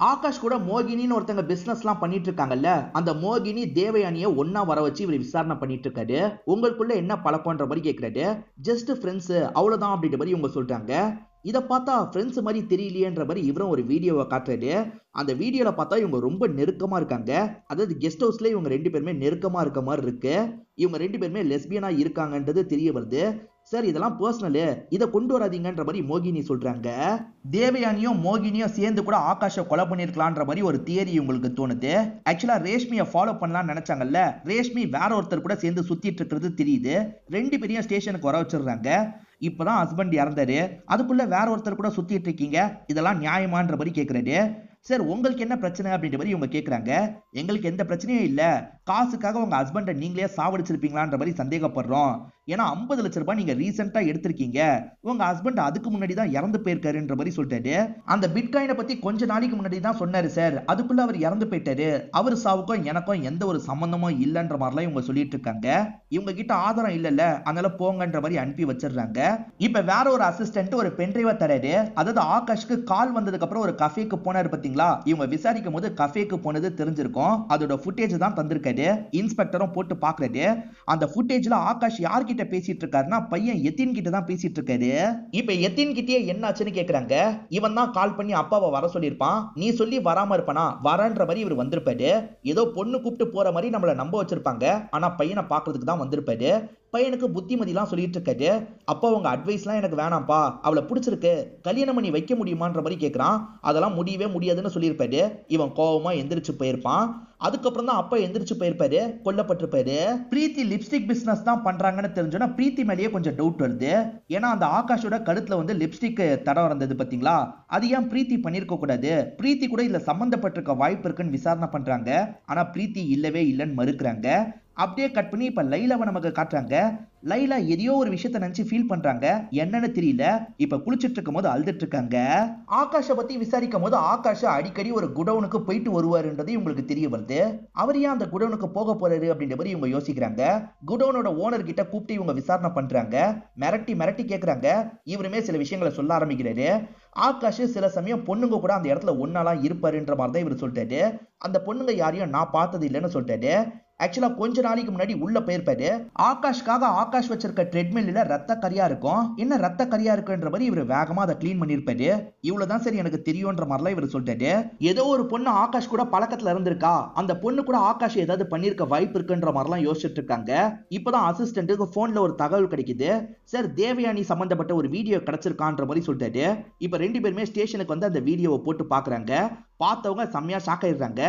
ஆகாஷ் கூட மோகினின்னு ஒருத்தங்க பிசினஸ்லாம் பண்ணிட்டு இருக்காங்கல்ல, அந்த மோகினி தேவயானியை ஒன்னா வர வச்சு இவர் விசாரணை பண்ணிட்டு இருக்காரு. உங்களுக்குள்ள என்ன பழக்கம்ன்ற மாதிரி கேட்கிறாரு. ஜஸ்ட் ஃப்ரெண்ட்ஸ் அவ்வளவுதான் அப்படின்ற மாதிரி இவங்க சொல்றாங்க. இதை பார்த்தா ஃப்ரெண்ட்ஸ் மாதிரி தெரியலையேன்ற மாதிரி இவரும் ஒரு வீடியோவை காட்டுறாரு. அந்த வீடியோல பார்த்தா இவங்க ரொம்ப நெருக்கமா இருக்காங்க. அதாவது கெஸ்ட் ஹவுஸ்ல இவங்க 2 பேருமே நெருக்கமா இருக்க மாதிரி இருக்கு. இவங்க 2 பேருமே லெஸ்பியனா இருக்காங்கன்றது தெரிய வருது. சார் இதெல்லாம் பர்சனலு, இதை கொண்டு வராதீங்கன்ற மாதிரி மோகினி சொல்றாங்க. தேவயானியும் மோகினியும் சேர்ந்து கூட ஆகாஷை கொலை பண்ணிருக்கலான்ற மாதிரி ஒரு தியரி உங்களுக்கு தோணுது. ஆக்சுவலா ரேஷ்மியை ஃபாலோ பண்ணலாம்னு நினைச்சாங்கல்ல, ரேஷ்மி வேற ஒருத்தர் கூட சேர்ந்து சுத்திட்டு இருக்கிறது தெரியுது. 2 பேரையும் ஸ்டேஷனுக்கு வர வச்சிடுறாங்க. இப்பதான் ஹஸ்பண்ட் இறந்தாரு, அதுக்குள்ள வேற ஒருத்தர் கூட சுத்திட்டு இருக்கீங்க, இதெல்லாம் நியாயமான்ற மாதிரி கேட்கிறாரு. சார் உங்களுக்கு என்ன பிரச்சனை அப்படின்ற மாதிரி இவங்க கேட்குறாங்க. எங்களுக்கு எந்த பிரச்சனையும் இல்லை, காசுக்காக உங்க ஹஸ்பண்டை நீங்களே சாவடிச்சிருப்பீங்களான்ற மாதிரி சந்தேகப்படுறோம். ஏன்னா 50 லட்சம் ரூபாய் நீங்க ரீசெண்டா எடுத்திருக்கீங்க, உங்க ஹஸ்பண்ட் அதுக்கு முன்னாடி தான் இறந்து போயிருக்காருன்ற மாதிரி சொல்லிட்டாரு. அந்த பிட்காயினை பத்தி கொஞ்ச நாளைக்கு முன்னாடி தான் சொன்னாரு சார், அதுக்குள்ள அவர் இறந்து போயிட்டாரு, அவர் சாவுக்கும் எனக்கும் எந்த ஒரு சம்பந்தமும் இல்லைன்ற மாதிரிலாம் இவங்க சொல்லிட்டு இருக்காங்க. இவங்க கிட்ட ஆதாரம் இல்லைல்ல, அதனால போங்கன்ற மாதிரி அனுப்பி வச்சிடுறாங்க. இப்ப வேற ஒரு அசிஸ்டன்ட் ஒரு பென்ட்ரைவை தராரு. அதாவது ஆகாஷ்க்கு கால் வந்ததுக்கு அப்புறம் ஒரு கஃபேக்கு போனாரு பாத்தீங்களா, இவங்க விசாரிக்கும் போது கஃபேக்கு போனது தெரிஞ்சிருக்கும். அதோட ஃபுட்டேஜ் தான் தந்திருக்காரு. இன்ஸ்பெக்டரும் போட்டு பாக்குறாரு. அந்த ஃபுட்டேஜ்ல ஆகாஷ் யார்கிட்ட பேசிட்டு இருக்காருன்னா பையன் எத்தின் கிட்ட தான் பேசிட்டு இருக்காரு. இப்ப எத்தின் கிட்டே என்ன ஆச்சுன்னு கேக்குறாங்க. இவன் தான் கால் பண்ணி அப்பாவை வர சொல்லியிருப்பான், நீ சொல்லி வராம இருப்பானா, வரன்ற மாதிரி இவர் வந்திருப்பாரு. ஏதோ பொண்ணு கூப்பிட்டு போற மாதிரி நம்மள நம்ப வச்சிருப்பாங்க, ஆனா பையனை பாக்குறதுக்கு தான் வந்திருப்பாரு. பையனுக்கு புத்திமதிலாம் சொல்லிட்டு இருக்காரு. அப்பா உங்க அட்வைஸ்லாம் எனக்கு வேணாம்ப்பா, அவளை பிடிச்சிருக்கு, கல்யாணம் பண்ணி வைக்க முடியுமான்ற மாதிரி கேட்கறான். அதெல்லாம் முடியவே முடியாதுன்னு சொல்லியிருப்பாரு. இவன் கோவமா எந்திரிச்சு போயிருப்பான். அதுக்கப்புறம் தான் அப்பா எந்திரிச்சு போயிருப்பாரு, கொல்லப்பட்டிருப்பாரு. பிரீத்தி லிப்ஸ்டிக் பிசினஸ் தான் பண்றாங்கன்னு தெரிஞ்சோன்னா பிரீத்தி மேலேயே கொஞ்சம் டவுட் வருது. ஏன்னா அந்த ஆகாஷோட கழுத்துல வந்து லிப்ஸ்டிக் தடம் இருந்தது பாத்தீங்களா, அது ஏன் பிரீத்தி பண்ணிருக்க கூடாது, பிரீத்தி கூட இதுல சம்பந்தப்பட்டிருக்க வாய்ப்பு இருக்குன்னு விசாரணை பண்றாங்க. ஆனா பிரீத்தி இல்லவே இல்லைன்னு மறுக்கிறாங்க. அப்படியே கட் பண்ணி இப்ப லைலாவை நமக்கு காட்டுறாங்க. லைலா எதையோ ஒரு விஷயத்தை நினைச்சு ஃபீல் பண்றாங்க, என்னன்னு தெரியல. இப்ப குளிச்சிட்டு இருக்கும் போது அழுதுட்டு இருக்காங்க. ஆகாஷ பத்தி விசாரிக்கும் போது ஆகாஷ அடிக்கடி ஒரு குடவுனுக்கு போயிட்டு வருவாருன்றது உங்களுக்கு தெரிய வருது. அவர் ஏன் அந்த குடவுனுக்கு போக போறாரு அப்படின்ற மாதிரி இவங்க யோசிக்கிறாங்க. குடவுனோட ஓனர் கிட்ட கூப்பிட்டு இவங்க விசாரணை பண்றாங்க. மிரட்டி மிரட்டி கேட்கறாங்க. இவருமே சில விஷயங்களை சொல்ல ஆரம்பிக்கிறாரு. ஆகாஷ் சில சமயம் பொண்ணுங்க கூட அந்த இடத்துல ஒன்னாலாம் இருப்பாருன்ற மாதிரி தான் இவர் சொல்லிட்டாரு. அந்த பொண்ணுங்க யாரையும் நான் பார்த்தது இல்லைன்னு சொல்லிட்டாரு. ஆக்சுவலா கொஞ்ச நாளைக்கு முன்னாடி உள்ள போயிருப்பாரு. ஆகாஷ்காக ஆகாஷ் வச்சிருக்க ட்ரெட்மில்ல ரத்த கரியா இருக்கும். என்ன ரத்த கரியா இருக்குன்ற மாதிரி இவர் வேகமா அதை கிளீன் பண்ணிருப்பாரு. இவ்வளவுதான் சரி எனக்கு தெரியும்ன்ற மாதிரிலாம் இவர் சொல்லிட்டாரு. ஏதோ ஒரு பொண்ணு ஆகாஷ் கூட பழக்கத்துல இருந்திருக்கா, அந்த பொண்ணு கூட ஆகாஷ் ஏதாவது பண்ணிருக்க வாய்ப்பு இருக்குன்ற மாதிரிலாம் யோசிச்சுட்டு இருக்காங்க. இப்பதான் அசிஸ்டன்ட்டுக்கு போன்ல ஒரு தகவல் கிடைக்குது. சார் தேவயானி சம்பந்தப்பட்ட ஒரு வீடியோ கிடைச்சிருக்கான்ற மாதிரி சொல்லிட்டாரு. இப்ப 2 பேருமே ஸ்டேஷனுக்கு வந்து அந்த வீடியோவை போட்டு பாக்குறாங்க. பார்த்தவங்க செம்மையா ஷாக் ஆயிடுறாங்க.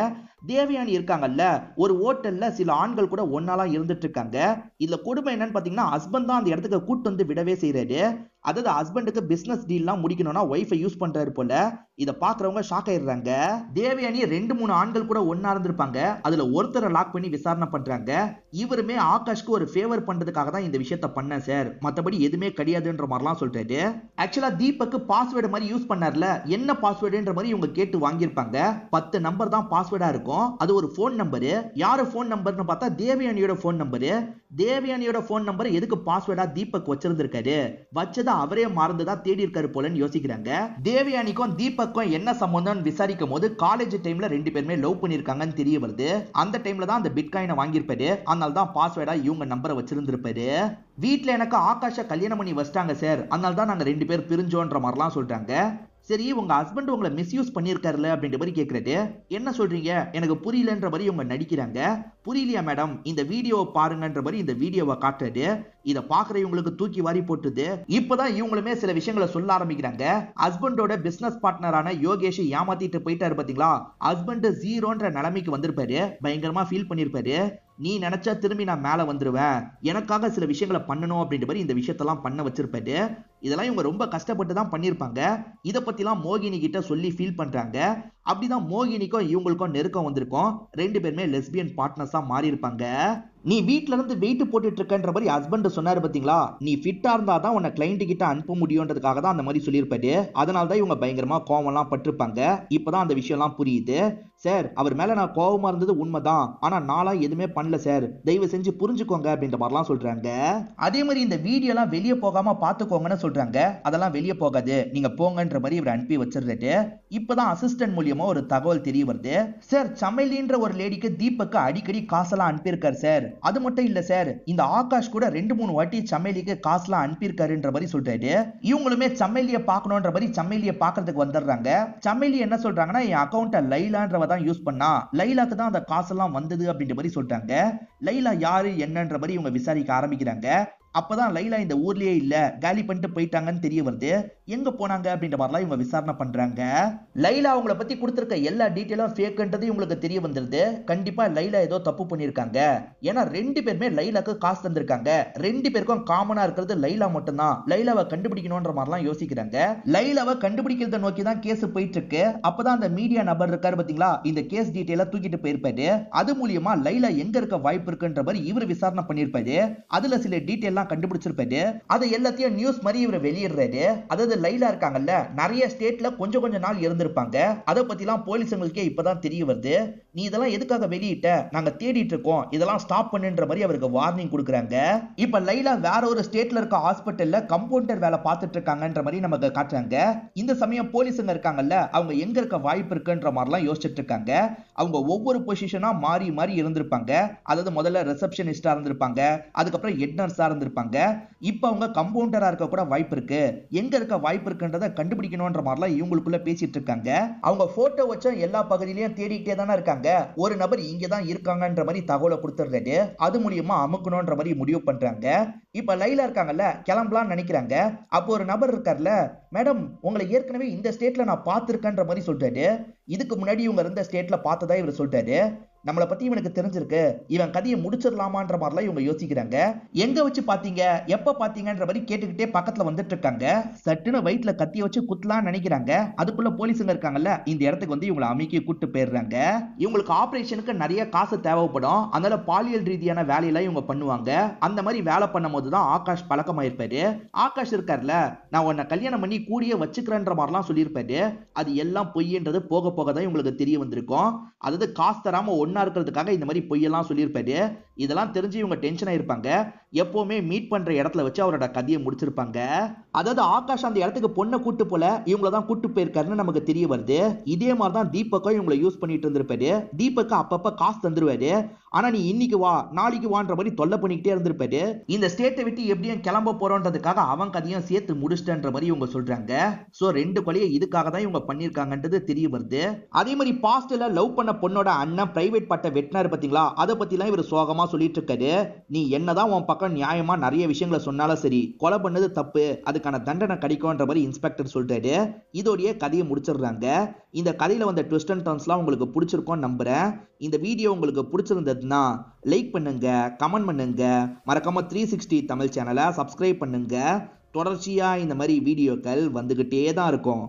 தேவயானி இருக்காங்கல்ல, ஒரு ஹோட்டல்ல சில ஆண்கள் கூட ஒன்னாலாம் இருந்துட்டு இருக்காங்க. இதுல கொடுமை என்னன்னு பாத்தீங்கன்னா ஹஸ்பண்ட் தான் அந்த இடத்துக்கு கூட்டு வந்து விடவே செய்யறாரு. அதாவது ஹஸ்பண்டுக்கு பிசினஸ் டீல்லாம் முடிக்கணும்னா ஒய்ஃபை யூஸ் பண்றாரு போல. இதை பாக்குறவங்க ஷாக் ஆயிடுறாங்க. தேவயானி 2-3 ஆண்கள் கூட ஒன்னா இருந்திருப்பாங்க. அதுல ஒருத்தரை லாக் பண்ணி விசாரணை பண்றாங்க. இவருமே ஆகாஷ்க்கு ஒரு ஃபேவர் பண்றதுக்காக தான் இந்த விஷயத்த பண்ண சார், மத்தபடி எதுவுமே கிடையாதுன்ற மாதிரிலாம் சொல்றாரு. ஆக்சுவலா தீபக் பாஸ்வேர்டு மாதிரி யூஸ் பண்ணார்ல, என்ன பாஸ்வேர்டுன்ற மாதிரி இவங்க கேட்டு வாங்கியிருப்பாங்க. 10 நம்பர் தான் பாஸ்வேர்டா இருக்கும். அது ஒரு போன் நம்பரு. யாரு போன் நம்பர்னு பார்த்தா தேவயானியோட போன் நம்பரு. தேவயானியோட போன் நம்பர் எதுக்கு பாஸ்வேர்டா தீபக் வச்சிருந்திருக்காரு, வச்சதை அவரே மறந்துதான் தேடி இருக்காரு போலன்னு யோசிக்கிறாங்க. தேவயானிக்கும் தீபக்கும் என்ன சம்பந்தம் விசாரிக்கும் போது காலேஜ் டைம்ல 2 பேருமே லவ் பண்ணிருக்காங்கன்னு தெரிய வருது. அந்த டைம்ல தான் அந்த பிட்காயினை வாங்கியிருப்பாரு. அதனால தான் பாஸ்வேர்டா இவங்க நம்பரை வச்சிருந்திருப்பாரு. வீட்டுல எனக்கு ஆகாஷ கல்யாணம் பண்ணி வச்சிட்டாங்க சார், அதனால தான் நாங்க 2 பேர் பிரிஞ்சோன்ற மாதிரிலாம் சொல்றாங்க. சரி உங்க ஹஸ்பண்ட் உங்களை மிஸ்யூஸ் பண்ணிருக்காருல அப்படின்ற மாதிரி கேட்கறது. என்ன சொல்றீங்க எனக்கு புரியலன்ற மாதிரி இவங்க நடிக்கிறாங்க. புரியலையா மேடம், இந்த வீடியோவை பாருங்கன்ற மாதிரி இந்த வீடியோவை காட்டுறது. இதை பாக்குற இவங்களுக்கு தூக்கி வாரி போட்டுது. இப்பதான் இவங்களுமே சில விஷயங்களை சொல்ல ஆரம்பிக்கிறாங்க. ஹஸ்பண்டோட பிசினஸ் பார்ட்னரான யோகேஷ் ஏமாத்திட்டு போயிட்டாரு பாத்தீங்களா, ஹஸ்பண்ட் ஜீரோன்ற நிலைமைக்கு வந்திருப்பாரு. பயங்கரமா ஃபீல் பண்ணிருப்பாரு. நீ நினைச்சா திரும்பி நான் மேல வந்துருவேன், எனக்காக சில விஷயங்களை பண்ணணும் அப்படின்ற மாதிரி இந்த விஷயத்தெல்லாம் பண்ண வச்சிருப்பாரு. இதெல்லாம் இவங்க ரொம்ப கஷ்டப்பட்டு தான் பண்ணியிருப்பாங்க. இதை பத்திலாம் மோகினி கிட்ட சொல்லி ஃபீல் பண்றாங்க. அப்படிதான் மோகினிக்கும் இவங்களுக்கும் நெருக்கம் வந்திருக்கும். ரெண்டு பேருமே லெஸ்பியன் பார்ட்னர்ஸா மாறி இருப்பாங்க. நீ வீட்ல இருந்து வெயிட் போட்டுட்டு இருக்கன்ற மாதிரி ஹஸ்பண்ட் சொன்னாரு பாத்தீங்களா, நீ ஃபிட்டா இருந்தா தான் உன்னை கிளைண்ட் கிட்ட அனுப்ப முடியும்ன்றதுக்காக தான் அந்த மாதிரி சொல்லியிருப்பாரு. அதனால தான் இவங்க பயங்கரமா கோவம்லாம் பட்டிருப்பாங்க. இப்பதான் அந்த விஷயம்லாம் புரியுது. சார், அவர் மேல நான் கோவமா இருந்தது உண்மைதான், ஆனா நாளா எதுவுமே பண்ணல சார், தயவு செஞ்சு புரிஞ்சுக்கோங்க அப்படின்ற மாதிரிலாம் சொல்றாங்க. அதே மாதிரி இந்த வீடியோ எல்லாம் வெளியே போகாம பாத்துக்கோங்கன்னு சொல்றாங்க. அதெல்லாம் வெளியே போகாது, நீங்க போங்கன்ற மாதிரி இவர் அனுப்பி வச்சிருக்காரு. இப்பதான் அசிஸ்டன்ட் மூலியமா ஒரு தகவல் தெரிய வருது. சார், சமையலின்ற ஒரு லேடிக்கு தீபக்கு அடிக்கடி காசெல்லாம் அனுப்பியிருக்காரு சார். அது மட்டும் இல்ல சார், இந்த ஆகாஷ் கூட 2-3 வாட்டி சமையலிக்கு காசுலாம் அனுப்பியிருக்காருன்ற மாதிரி சொல்றாரு. இவங்களுமே சமையலிய பார்க்கணும்ன்ற மாதிரி சமையலிய பார்க்கறதுக்கு வந்துடுறாங்க. சமையலி என்ன சொல்றாங்கன்னா, என் அக்கௌண்ட்டை லைலான்றவ தான் யூஸ் பண்ணா, லைலாக்கு தான் அந்த காசெல்லாம் வந்தது அப்படின்ற மாதிரி சொல்றாங்க. லைலா யாரு என்னன்ற மாதிரி இவங்க விசாரிக்க ஆரம்பிக்கிறாங்க. அப்பதான் லைலா இந்த ஊர்லயே இல்ல, காலி பண்ணிட்டு போயிட்டாங்கன்னு தெரிய வருது. எங்க போனாங்க அப்படின்ற மாதிரிலாம் இவங்க விசாரணை பண்றாங்க. லைலா அவங்கள பத்தி கொடுத்திருக்க எல்லா டீட்டெயிலும் ஃபேக்ன்றது இவங்களுக்கு தெரிய வந்துருது. கண்டிப்பா லைலா ஏதோ தப்பு பண்ணிருக்காங்க. ஏன்னா ரெண்டு பேருமே லைலாக்கு காசு தந்திருக்காங்க. ரெண்டு பேருக்கும் காமனா இருக்கிறது லைலா மட்டும்தான். லைலாவை கண்டுபிடிக்கணும்ன்ற மாதிரிலாம் யோசிக்கிறாங்க. லைலாவை கண்டுபிடிக்கிறத நோக்கி தான் கேஸ் போயிட்டு இருக்கு. அப்பதான் அந்த மீடியா நபர் இருக்காரு பாத்தீங்களா, இந்த கேஸ் டீட்டெயில தூக்கிட்டு போயிருப்பாரு. அது மூலியமா லைலா எங்க இருக்க வாய்ப்பு இருக்குன்ற மாதிரி இவர் விசாரணை பண்ணிருப்பாரு. அதுல சில டீட்டெயில் கண்டுபிடிச்சிருப்பாரு. அதை எல்லாத்தையும் நியூஸ் மாதிரி இவர் வெளியிடுறாரு. அதாவது லைலா இருக்காங்கல்ல, நிறைய ஸ்டேட்ல கொஞ்ச நாள் இருந்திருப்பாங்க. அதை பத்திலாம் போலீஸுங்களுக்கே இப்பதான் தெரிய வருது. நீ இதெல்லாம் எதுக்காக வெளியிட்ட, நாங்க தேடிட்டு இருக்கோம், இதெல்லாம் ஸ்டாப் பண்ணுன்ற மாதிரி அவருக்கு வார்னிங் கொடுக்குறாங்க. இப்ப லைலா வேற ஒரு ஸ்டேட்ல இருக்க ஹாஸ்பிட்டல்ல கம்பவுண்டர் வேலை பார்த்துட்டு இருக்காங்கன்ற மாதிரி நமக்கு காட்டுறாங்க. இந்த சமயம் போலீஸுங்க இருக்காங்கல்ல, அவங்க எங்க இருக்க வாய்ப்பு இருக்குன்ற மாதிரிலாம் யோசிச்சுட்டு இருக்காங்க. அவங்க ஒவ்வொரு பொசிஷனா மாறி மாறி இருந்திருப்பாங்க. அதாவது முதல்ல ரிசப்ஷனிஸ்டா இருந்திருப்பாங்க, அதுக்கப்புறம் ஹெட் நர்ஸா இருந்திருப்பாங்க. இப்ப அவங்க கம்பவுண்டரா இருக்க கூட வாய்ப்பு இருக்கு. எங்க இருக்க வாய்ப்பு இருக்குன்றத கண்டுபிடிக்கணும்ன்ற மாதிரிலாம் இவங்களுக்குள்ள பேசிட்டு இருக்காங்க. அவங்க போட்டோ வச்ச எல்லா பகுதியிலையும் தேடிக்கிட்டே தானே இருக்காங்க. ஒரு நபர் இங்க தான் இருக்காங்கன்ற மாதிரி தகவலை கொடுத்துடுறாரு. அது மூலியமா அமுக்கணும்ன்ற மாதிரி முடிவு பண்றாங்க. இப்ப லைலா இருக்காங்கல்ல, கிளம்பலாம்னு நினைக்கிறாங்க. அப்போ ஒரு நபர் இருக்கார்ல, மேடம் உங்களை ஏற்கனவே இந்த ஸ்டேட்ல நான் பார்த்திருக்கேன்ற மாதிரி சொல்றாரு. இதுக்கு முன்னாடி இவங்க இருந்த ஸ்டேட்ல பார்த்ததா இவர் சொல்றாரு. நம்மளை பத்தி இவனுக்கு தெரிஞ்சிருக்கு, இவன் கதையை முடிச்சிடலாமான்ற மாதிரிலாம் இவங்க யோசிக்கிறாங்க. எங்க வச்சு பாத்தீங்க, எப்ப பாத்தீங்கன்ற மாதிரி கேட்டுக்கிட்டே பக்கத்துல வந்துட்டு இருக்காங்க. சட்டுன்னு வயிற்றுல கத்திய வச்சு குத்தலாம்னு நினைக்கிறாங்க. அதுக்குள்ள போலீஸுங்க இருக்காங்கல்ல, இந்த இடத்துக்கு வந்து இவங்களை அமைக்கி கூட்டு போயிடுறாங்க. இவங்களுக்கு ஆபரேஷனுக்கு நிறைய காசு தேவைப்படும். அதனால பாலியல் ரீதியான வேலையெல்லாம் இவங்க பண்ணுவாங்க. அந்த மாதிரி வேலை பண்ணும் போதுதான் ஆகாஷ் பழக்கமாயிருப்பாரு. ஆகாஷ் இருக்காருல, நான் உன்னை கல்யாணம் பண்ணி கூடிய வச்சுக்கிறேன்ற மாதிரிலாம் சொல்லியிருப்பாரு. அது எல்லாம் பொய்ன்றது போக போக தான் இவங்களுக்கு தெரிய வந்திருக்கும். அதாவது காசு தராம ஒன்னா இருக்கிறதுக்காக இந்த மாதிரி பொய்யெல்லாம் சொல்லியிருப்பாரு. இதெல்லாம் தெரிஞ்சு இவங்க டென்ஷன் ஆயிருப்பாங்க. எப்பவுமே மீட் பண்ற இடத்துல வச்சு அவரோட கதையை முடிச்சிருப்பாங்க. அதாவது ஆகாஷ் அந்த இடத்துக்கு பொண்ணை கூட்டு போல, இவங்கள தான் கூட்டு போயிருக்காருன்னு நமக்கு தெரிய வருது. இதே மாதிரி தான் தீபக்கும் இவங்களை யூஸ் பண்ணிட்டு இருந்திருப்பாரு. தீபக்கு அப்பப்ப காசு தந்துருவாரு. ஆனா நீ இன்னைக்கு வா நாளைக்கு வான்ற மாதிரி தொல்லை பண்ணிக்கிட்டே இருந்திருப்பாரு. இந்த ஸ்டேட்டை விட்டு எப்படியும் கிளம்ப போறோன்றதுக்காக அவன் கதையும் சேர்த்து முடிச்சிட்டன்ற மாதிரி இவங்க சொல்றாங்க. சோ ரெண்டு கொலையை இதுக்காக தான் இவங்க பண்ணிருக்காங்கன்றது தெரிய வருது. அதே மாதிரி பாஸ்ட்ல லவ் பண்ண பொண்ணோட அண்ணன் பிரைவேட் பட்ட வெட்டினாரு பாத்தீங்களா, அதை பத்திலாம் இவர் சோகமா சொல்லிட்டு இருக்காரு. நீ என்னதான் உன் பக்கம் நியாயமா நிறைய விஷயங்களை சொன்னாலும் சரி, கொலை பண்ணது தப்பு, அதுக்கான தண்டனை கிடைக்கும்ன்ற மாதிரி இன்ஸ்பெக்டர் சொல்றாரு. இதோடைய கதையை முடிச்சிடுறாங்க. இந்த கதையில வந்த ட்விஸ்ட் அண்ட் டர்ன்ஸ்லாம் உங்களுக்கு பிடிச்சிருக்கும் நம்புறேன். இந்த வீடியோ உங்களுக்கு பிடிச்சிருந்ததுன்னா லைக் பண்ணுங்க, கமெண்ட் பண்ணுங்க, மறக்காம 360 தமிழ் சேனலை சப்ஸ்கிரைப் பண்ணுங்க. தொடர்ச்சியா இந்த மாதிரி வீடியோக்கள் வந்துகிட்டே தான் இருக்கும்.